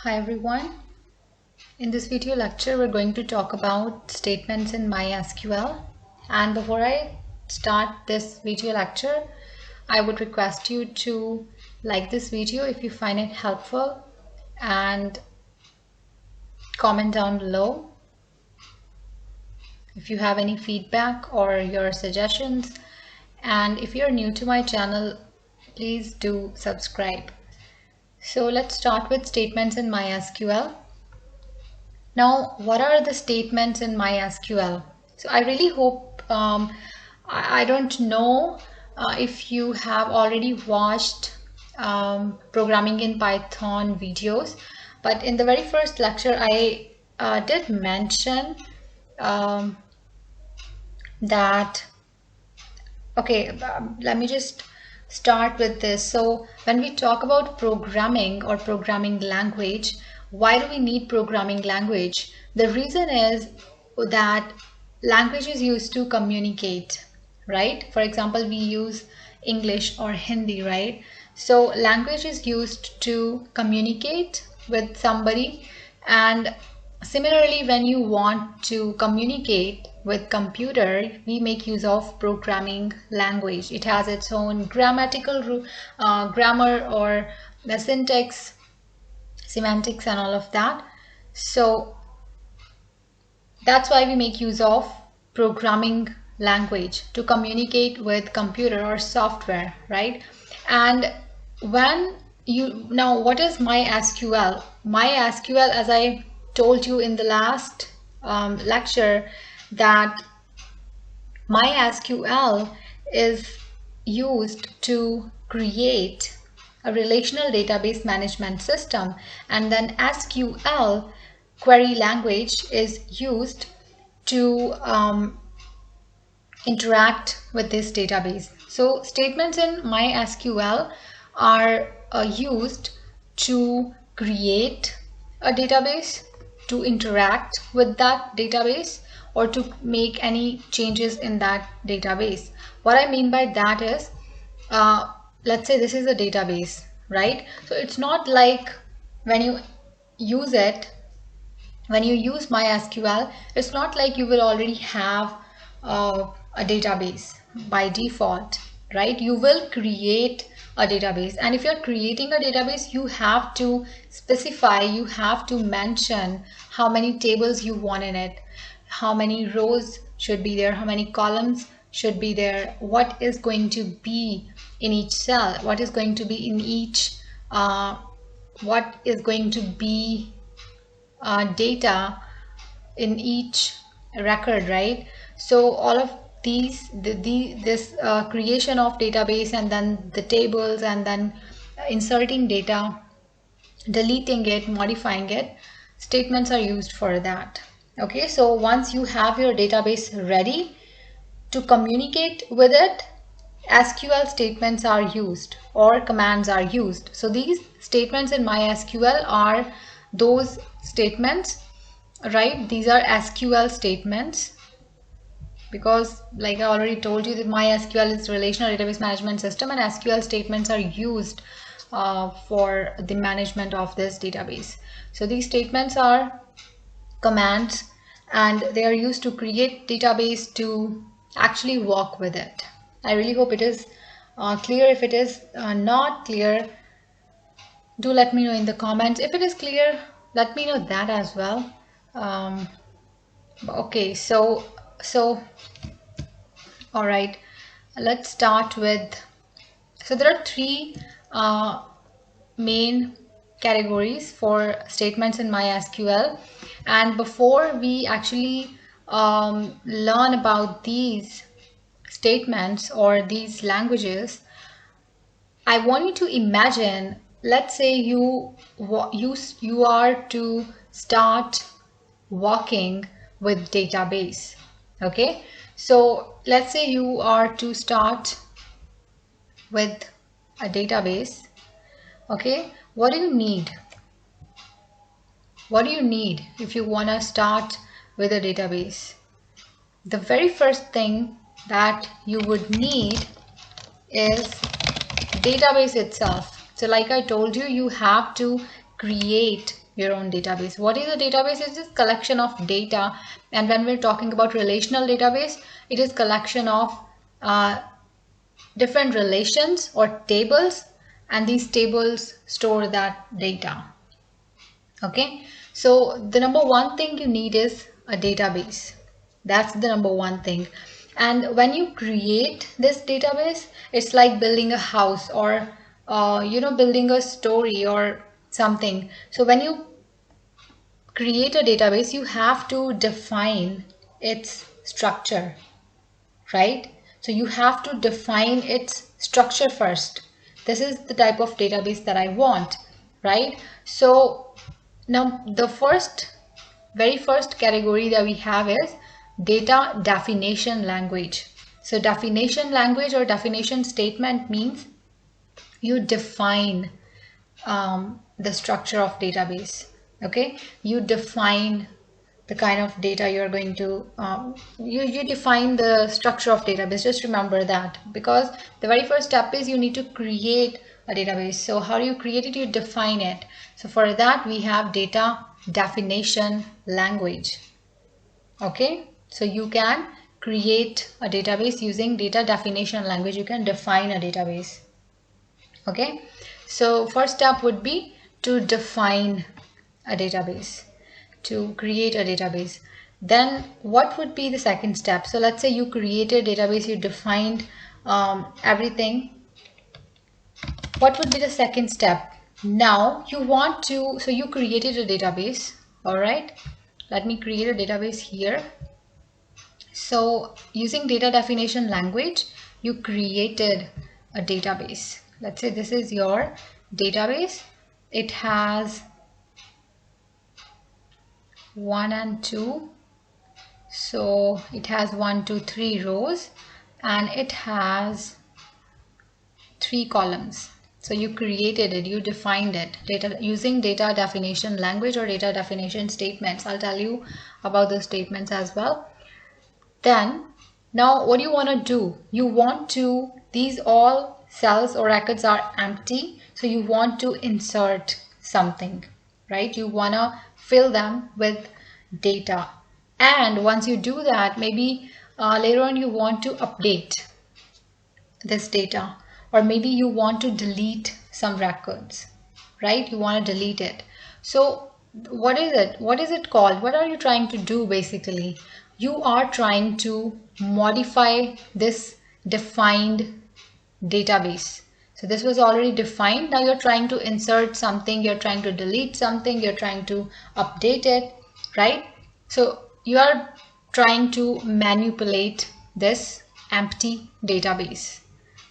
Hi everyone. In this video lecture, we're going to talk about statements in MySQL. And before I start this video lecture, I would request you to like this video if you find it helpful and comment down below if you have any feedback or your suggestions. And if you're new to my channel, please do subscribe. So let's start with statements in MySQL. Now, what are the statements in MySQL? So I really hope, I don't know if you have already watched programming in Python videos, but in the very first lecture, I did mention that, okay, let me just start with this. So when we talk about programming or programming language, why do we need programming language? The reason is that language is used to communicate, right? For example, we use English or Hindi, right? So language is used to communicate with somebody, and similarly, when you want to communicate with computer, we make use of programming language. It has its own grammatical grammar or the syntax, semantics and all of that. So that's why we make use of programming language to communicate with computer or software, right? And when you now, what is MySQL? MySQL, as I told you in the last lecture, that MySQL is used to create a relational database management system, and then SQL query language is used to interact with this database. So statements in MySQL are used to create a database, to interact with that database, or to make any changes in that database. What I mean by that is, let's say this is a database, right? So it's not like when you use it, when you use MySQL, it's not like you will already have a database by default, right? You will create a database, and if you're creating a database, you have to specify, you have to mention how many tables you want in it, how many rows should be there, how many columns should be there, what is going to be in each cell, what is going to be in each what is going to be data in each record, right? So all of these, this creation of database, and then the tables, and then inserting data, deleting it, modifying it, statements are used for that. Okay, so once you have your database ready to communicate with it, SQL statements are used or commands are used. So these statements in MySQL are those statements, right? These are SQL statements, because like I already told you that MySQL is relational database management system, and SQL statements are used for the management of this database. So these statements are commands, and they are used to create database, to actually work with it. I really hope it is clear. If it is not clear, do let me know in the comments. If it is clear, let me know that as well. Okay, so all right, let's start with, so there are three main categories for statements in MySQL, and before we actually learn about these statements or these languages, I want you to imagine, let's say you are to start working with database. Okay, so let's say you are to start with a database. Okay, what do you need? What do you need if you want to start with a database? The very first thing that you would need is database itself. So like I told you, you have to create your own database. What is a database? It's just collection of data, and when we're talking about relational database, it is collection of different relations or tables, and these tables store that data. Okay, so the number one thing you need is a database. That's the number one thing. And when you create this database, it's like building a house, or building a story or something. So when you create a database, you have to define its structure, right? So you have to define its structure first. This is the type of database that I want, right? So now the very first category that we have is data definition language. So definition language or definition statement means you define the structure of database. Okay, you define the kind of data you're going to you define the structure of database. Just remember that, because the very first step is you need to create a database. So how do you create it? You define it. So for that we have data definition language. Okay, so you can create a database using data definition language. You can define a database. Okay, so first step would be to define a database, to create a database. Then what would be the second step? So let's say you created a database, you defined everything. What would be the second step? Now you want to, so you created a database. All right, let me create a database here. So using data definition language, you created a database. Let's say this is your database. It has 1 and 2. So it has 1, 2, 3 rows, and it has 3 columns. So you created it, you defined it using data definition language or data definition statements. I'll tell you about those statements as well. Then now what do you want to do? You want to, these all cells or records are empty, so you want to insert something, right? You want to fill them with data. And once you do that, maybe later on you want to update this data, or maybe you want to delete some records, right? You want to delete it. So what is it? What is it called? What are you trying to do basically? You are trying to modify this defined database. So this was already defined. Now you're trying to insert something, you're trying to delete something, you're trying to update it, right? So you are trying to manipulate this empty database.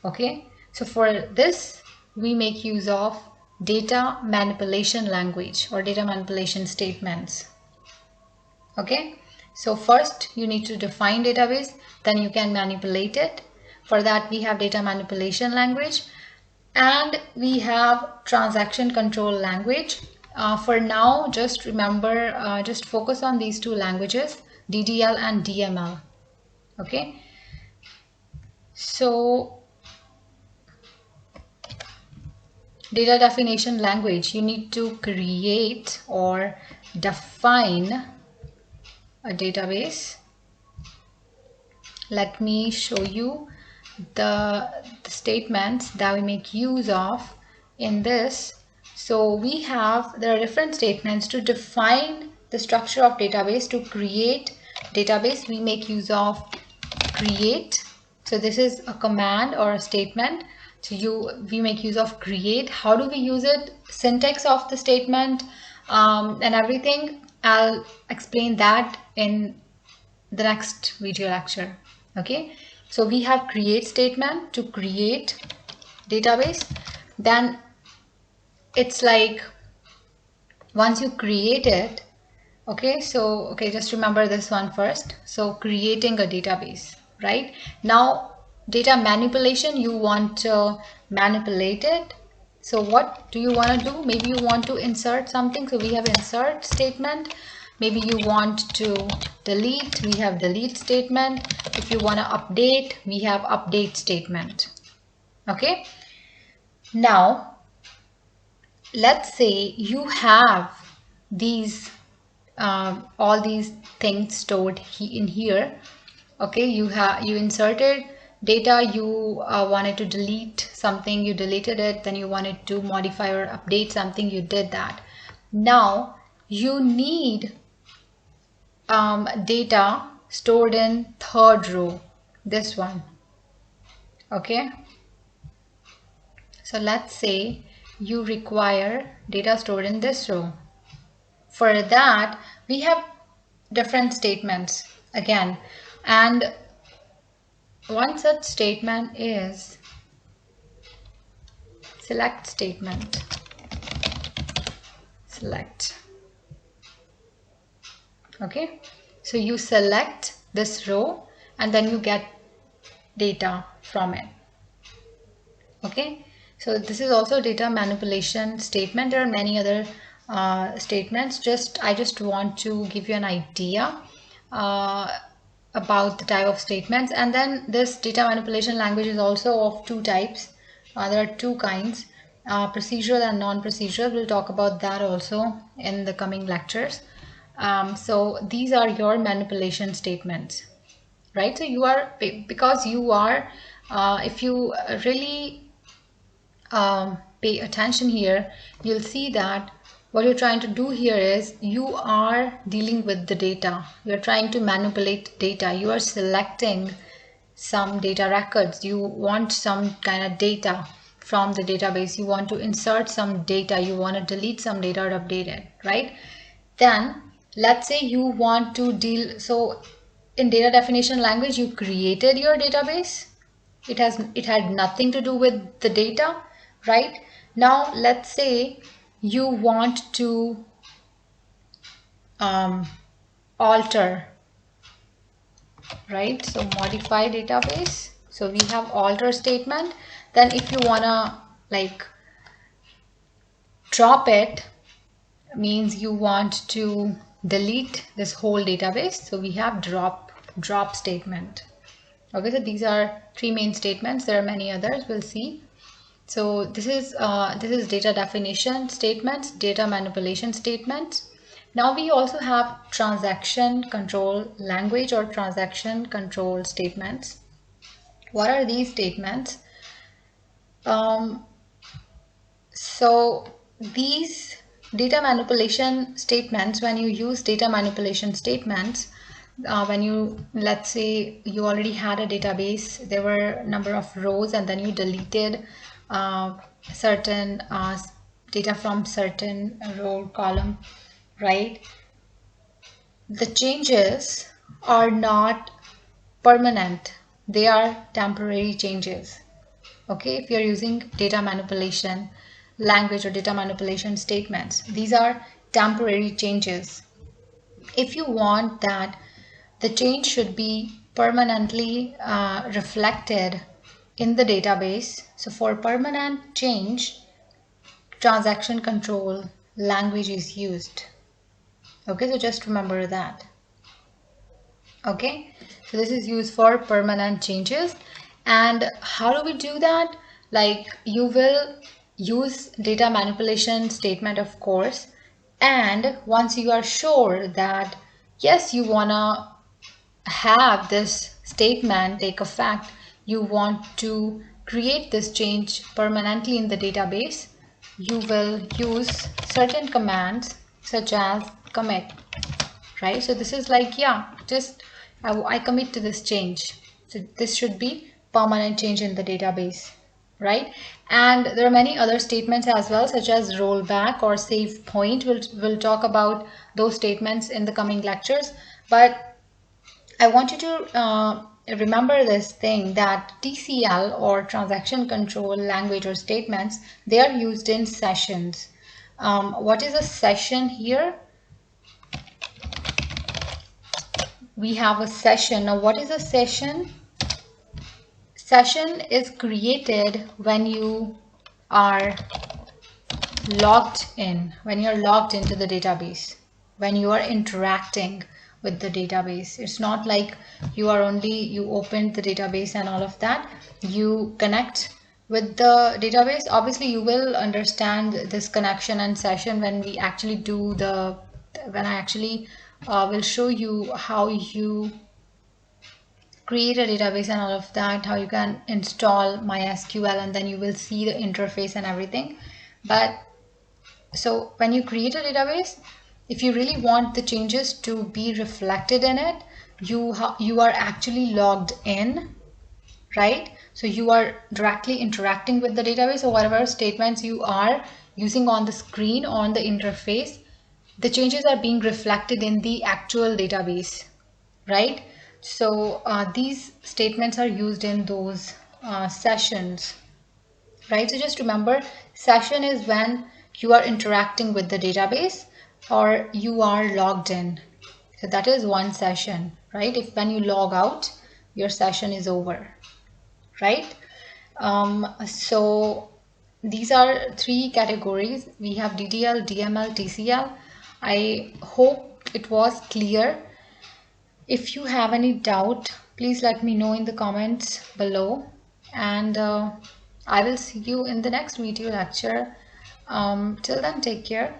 Okay, so for this we make use of data manipulation language or data manipulation statements. Okay, so first you need to define database, then you can manipulate it. For that we have data manipulation language, and we have transaction control language. For now, just remember, just focus on these two languages, DDL and DML. Okay, so data definition language, you need to create or define a database. Let me show you the statements that we make use of in this. So there are different statements to define the structure of database. To create database, we make use of create. So this is a command or a statement. So we make use of create. How do we use it? Syntax of the statement and everything. I'll explain that in the next video lecture. Okay, so we have create statement to create database. Then it's like once you create it, okay, so just remember this one first. So creating a database, right? Now data manipulation, you want to manipulate it. So what do you want to do? Maybe you want to insert something, so we have insert statement. Maybe you want to delete, we have delete statement. If you want to update, we have update statement. Okay, now let's say you have these all these things stored in here. Okay, you inserted data, you wanted to delete something, you deleted it, then you wanted to modify or update something, you did that. Now you need data stored in third row, this one. Okay, so let's say you require data stored in this row. For that, we have different statements again, and one such statement is select statement. Select. Okay, so you select this row and then you get data from it. Okay, so this is also data manipulation statement. There are many other statements. I just want to give you an idea about the type of statements. And then this data manipulation language is also of two types. There are two kinds, procedural and non-procedural. We'll talk about that also in the coming lectures. So these are your manipulation statements, right? So you are, because you are, if you really pay attention here, you'll see that what you're trying to do here is you are dealing with the data. You're trying to manipulate data. You are selecting some data records. You want some kind of data from the database. You want to insert some data. You want to delete some data or update it, right? Then let's say you want to deal, so in data definition language, you created your database. It had nothing to do with the data, right? Now let's say you want to alter, right? So modify database. So we have alter statement. Then if you wanna like drop it, means you want to delete this whole database. So we have drop statement. Okay, so these are three main statements. There are many others, we'll see. So this is data definition statements, data manipulation statements. Now we also have transaction control language or transaction control statements. What are these statements? So these data manipulation statements, when you use data manipulation statements, when you, let's say you already had a database, there were a number of rows, and then you deleted certain data from certain row column, right? The changes are not permanent, they are temporary changes. Okay, if you're using data manipulation language or data manipulation statements, these are temporary changes. If you want that the change should be permanently reflected in the database, so for permanent change, transaction control language is used. Okay, so just remember that. Okay, so this is used for permanent changes. And how do we do that? Like, you will use data manipulation statement, of course, and once you are sure that yes, you wanna have this statement take effect, you want to create this change permanently in the database, you will use certain commands such as commit, right? So this is like, yeah, just I commit to this change. So this should be permanent change in the database, right? And there are many other statements as well, such as rollback or save point. We'll talk about those statements in the coming lectures, but I want you to remember this thing, that TCL or transaction control language or statements, they are used in sessions. What is a session here? We have a session. Now what is a session? Session is created when you are logged in, when you're logged into the database, when you are interacting with the database. It's not like you opened the database and all of that. You connect with the database, obviously you will understand this connection and session when we actually do when I actually will show you how you create a database and all of that, how you can install MySQL, and then you will see the interface and everything. But so when you create a database, if you really want the changes to be reflected in it, you are actually logged in, right? So you are directly interacting with the database, or whatever statements you are using on the screen, on the interface, the changes are being reflected in the actual database, right? So these statements are used in those sessions, right? So just remember, session is when you are interacting with the database or you are logged in. So that is one session, right? If when you log out, your session is over, right? So these are three categories. We have DDL, DML, TCL. I hope it was clear. If you have any doubt, please let me know in the comments below, and I will see you in the next video lecture. Till then, take care.